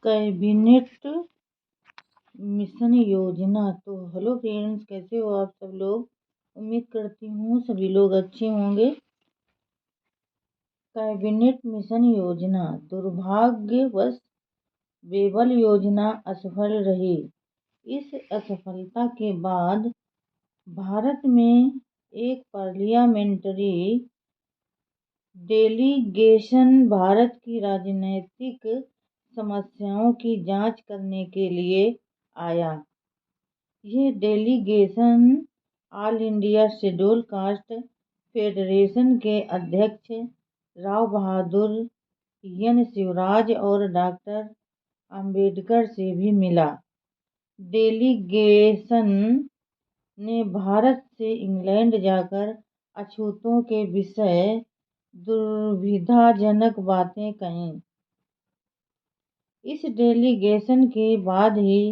Cabinet mission योजना। तो hello friends, कैसे हो आप सब लोग। उम्मीद करती हूँ सभी लोग अच्छे होंगे। कैबिनेट मिशन योजना दुर्भाग्यवश बेबल योजना असफल रही। इस असफलता के बाद भारत में एक पार्लियामेंट्री डेलीगेशन भारत की राजनीतिक समस्याओं की जांच करने के लिए आया। ये delegation all India schedule caste federation के अध्यक्ष राव बहादुर एन शिवराज और डॉक्टर अंबेडकर से भी मिला। डेलीगेशन ने भारत से इंग्लैंड जाकर अछूतों के विषय दुविधाजनक बातें कहीं। इस डेलीगेशन के बाद ही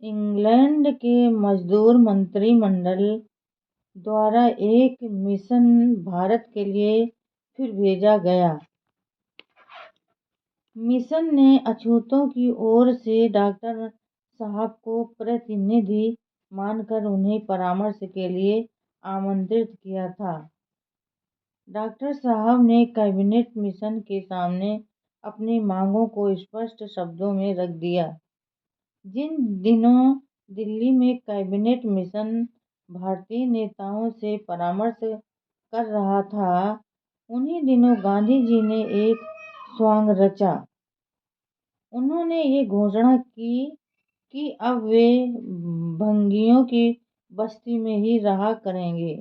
इंग्लैंड के मजदूर मंत्रिमंडल द्वारा एक मिशन भारत के लिए फिर भेजा गया। मिशन ने अछूतों की ओर से डॉक्टर साहब को प्रतिनिधि मानकर उन्हें परामर्श के लिए आमंत्रित किया था। डॉक्टर साहब ने कैबिनेट मिशन के सामने अपनी मांगों को स्पष्ट शब्दों में रख दिया। जिन दिनों दिल्ली में कैबिनेट मिशन भारतीय नेताओं से परामर्श कर रहा था, उन्हीं दिनों गांधी जी ने एक स्वांग रचा। उन्होंने ये घोषणा की कि अब वे भंगियों की बस्ती में ही रहा करेंगे।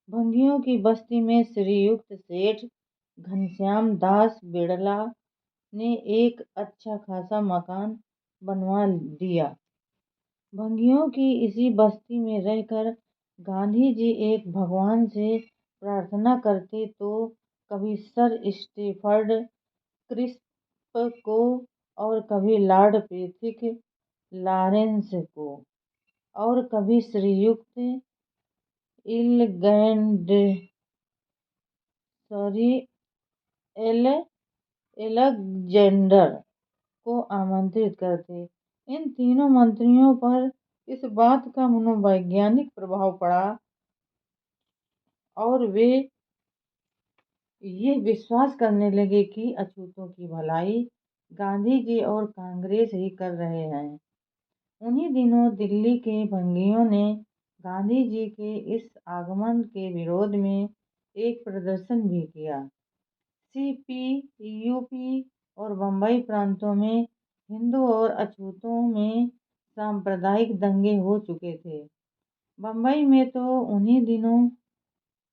भंगियों की बस्ती में श्रीयुक्त सेठ घनश्याम दास बिड़ला ने एक अच्छा खासा मकान बनवा दिया। भंगियों की इसी बस्ती में रहकर गांधी जी एक भगवान से प्रार्थना करते तो कभी सर स्टीफर्ड क्रिस्प को और कभी लॉर्ड पैट्रिक लॉरेंस को और कभी श्रीयुक्त एलेक्जेंडर को आमंत्रित करते। इन तीनों मंत्रियों पर इस बात का मनोवैज्ञानिक प्रभाव पड़ा और वे ये विश्वास करने लगे कि अछूतों की भलाई गांधी जी और कांग्रेस ही कर रहे हैं। उन्हीं दिनों दिल्ली के भंगियों ने गांधी जी के इस आगमन के विरोध में एक प्रदर्शन भी किया। सीपी, यूपी और बम्बई प्रांतों में हिंदू और अछूतों में सांप्रदायिक दंगे हो चुके थे। बम्बई में तो उन्हीं दिनों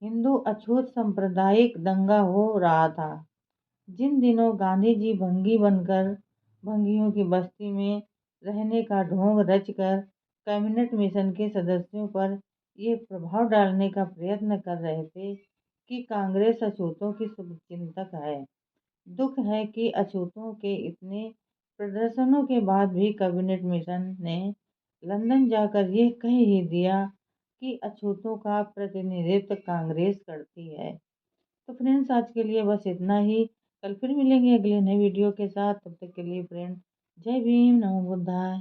हिंदू अछूत सांप्रदायिक दंगा हो रहा था। जिन दिनों गांधी जी भंगी बनकर भंगियों की बस्ती में रहने का ढोंग रचकर कैबिनेट मिशन के सदस्यों पर ये प्रभाव डालने का प्रयत्न कर रहे थे कि कांग्रेस अछूतों की शुभचिंतक है। दुख है कि अछूतों के इतने प्रदर्शनों के बाद भी कैबिनेट मिशन ने लंदन जाकर ये कह ही दिया कि अछूतों का प्रतिनिधित्व कांग्रेस करती है। तो फ्रेंड्स, आज के लिए बस इतना ही। कल फिर मिलेंगे अगले नए वीडियो के साथ। तब तक के लिए फ्रेंड्स, जय भीम, नमो बुद्धाय।